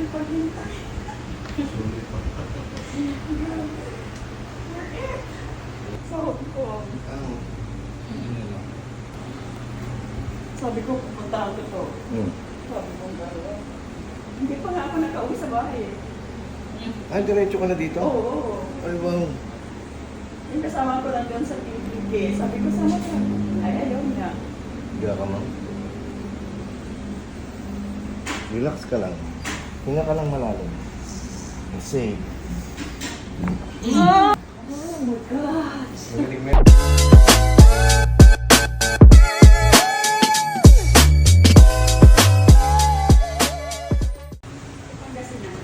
ang paghintay. Sulit pa. Sa Hong Kong. Ano? Ano lang? Sabi ko, pupunta ako to. Sabi ko, gano'n. Hindi pa nga ako nakauwi sa bahay eh. Ah, diretso ka na dito? Oo. Ay, wow. Yung kasama ko lang doon sa PPG. Sabi ko, sama ka. Ay, ayaw nga. Hindi ka ma'am. Relax ka lang. Hinga ka lang malalim. Safe. Oh my gosh. Magaling mo. Pangasinan.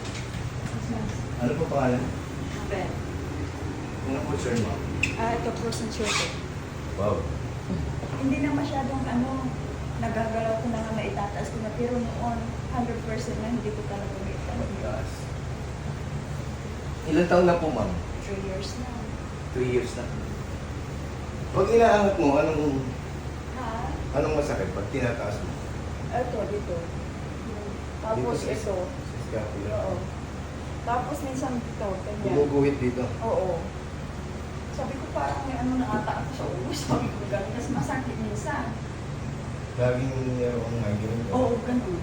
Ano po pangalan? Ben. Ano po sir mo? Ito, frozen shorted. Wow. Hindi na masyadong nagagalaw ko na nga maitataas ko na. Pero noon, 100% na hindi ko talaga maitataas. Yes. Ilan taon na po ma'am? 3 years na. 3 years na. Pag inaangat mo, Ha? anong masakit pag tinataas mo? Ito, dito. Tapos Dito sa ito. Sa scapula. Oo. Tapos minsan dito, ganyan. Gumuguhit dito. Oo. Sabi ko parang may ano na ata ako sa ulo. Sabi ko gano'n. Kasi masakit minsan. Laging mayroong migraine. Oo, gano'n.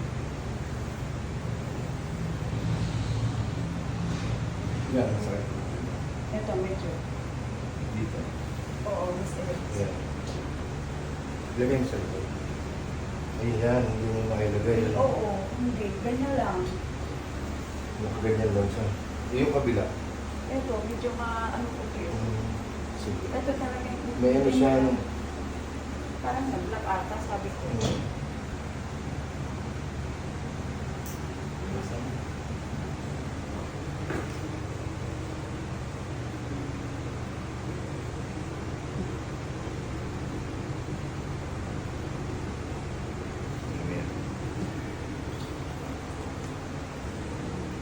Yan, masakit. Ito, medyo. Dito. Oo, mas Yan. Lagay mo sa likod. Ayan, hindi mo makilagay. Oo, hindi. Ganyan lang. Nakaganyan lang siya. Yung kabila. Ito, medyo ano ko kayo. Sige. Ito talaga yung... May ano siya, Parang nag-block ata, sabi ko.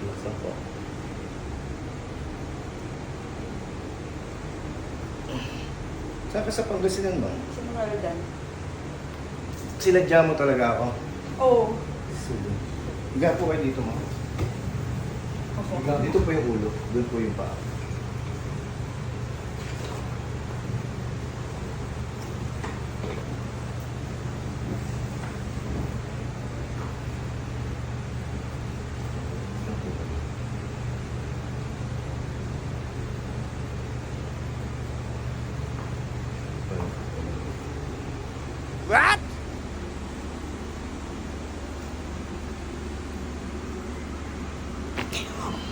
Laksan po. Saan ka sa Pangasinan ba? Sinungaludan. Sinadya mo talaga ako. Oo. Sige. Higa po kayo dito mo. Opo. Dito po yung ulo. Doon po yung paa. What?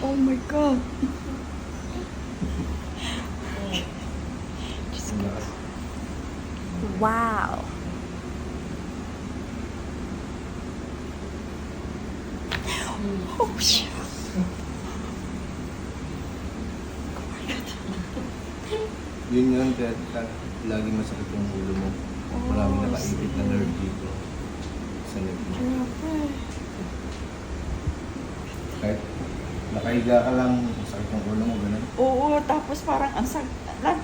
Oh my God. Ang lakas. Wow. Oh shit. Yun yun, kaya lagi masakit yung ulo mo. Maraming nakaipit na nerve dito. Sa neck mo. Grabe. Kahit nakahiga ka lang, masakit yung ulo mo, gano'n. Oo, tapos parang ang sakit.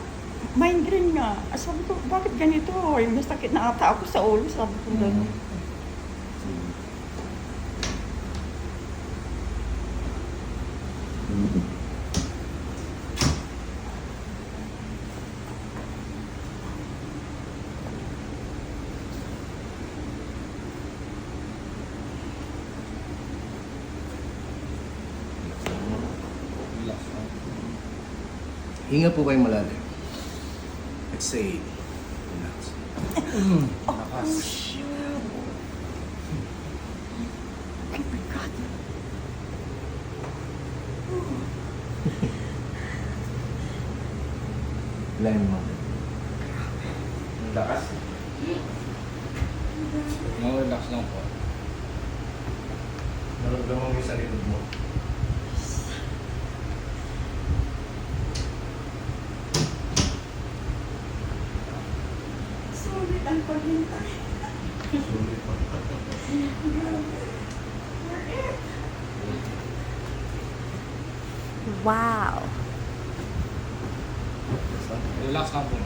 Migraine nga. Sabi ko, bakit ganito? Yung masakit na ata ako sa ulo. Sabi ko gano'n. Sige. Relax lang. Hinga po kayo malalim. Exhale. Relax. Lakas. Oh shit. Oh my God. Line mo. Lakas. Relax lang po. Naramdaman mo yung sa likod mo. Sulit ang paghintay. Sulit pa. Wow. Relax lang po.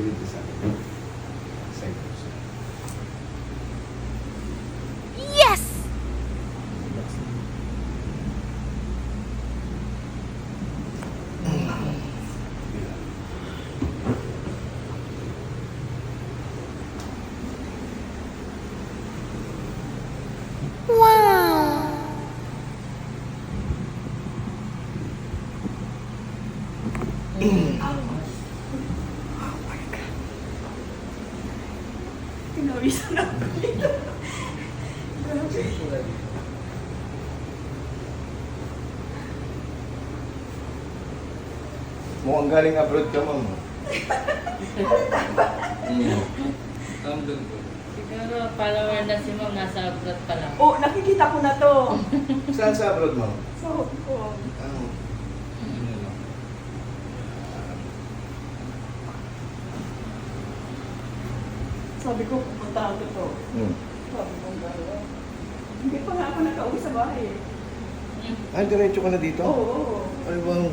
dito sa akin. Cyprus. Yes! Relax na. Wow! Oh my God. Tinawisan ako dito. Grabe. Mukhang galing abroad ka, ma'am. Saan doon po? Siguro follower na si Ma'am, nasa abroad pa lang. Oh, nakikita ko na to. Saan sa abroad, ma'am? Sa Hong Kong. Ano? Ano lang? Sabi ko, pupunta ako to. Sabi ko, gano'n. Hindi pa nga ako nakauwi sa bahay eh. Ah, diretso ka na dito? Oo. Ay, wow.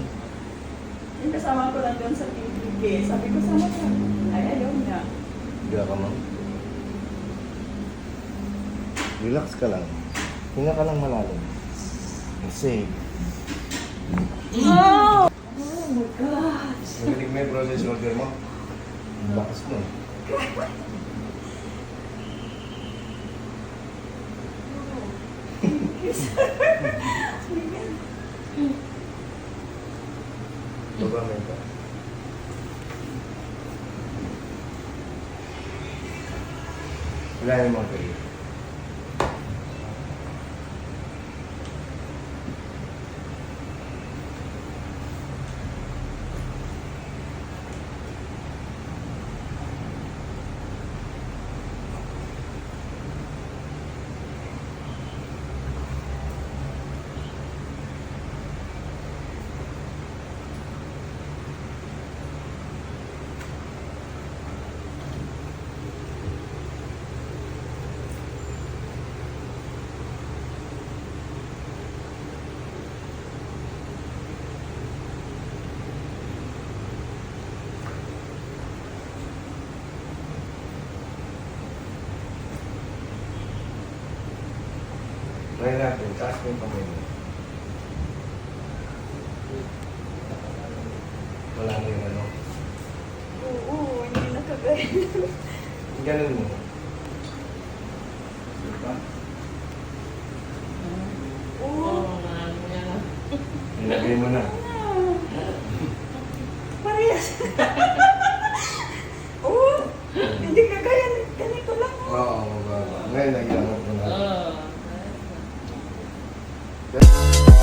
Yung kasama ko lang doon sa PPK. Sabi ko, sama ka. Ay, ayaw niya. Higa ka, ma'am. Relax ka lang. Hinga ka lang malalim. Kasi, Oh! Oh my God! magaling mo yung process order mo. Ang lakas mo. Baba mo ito. Wala mo ito. Try natin. Taas mo yung kamay mo. Wala mo yung ano. Oo, hindi nakagaya. Ganun mo. Diba? Oo. Oo, marami na lang. Ilagay mo na. Parehas. Oo. Hindi kagaya. Ganito lang. Oo, mababa. Ngayon, nag-iangat mo na. Oo. Pero-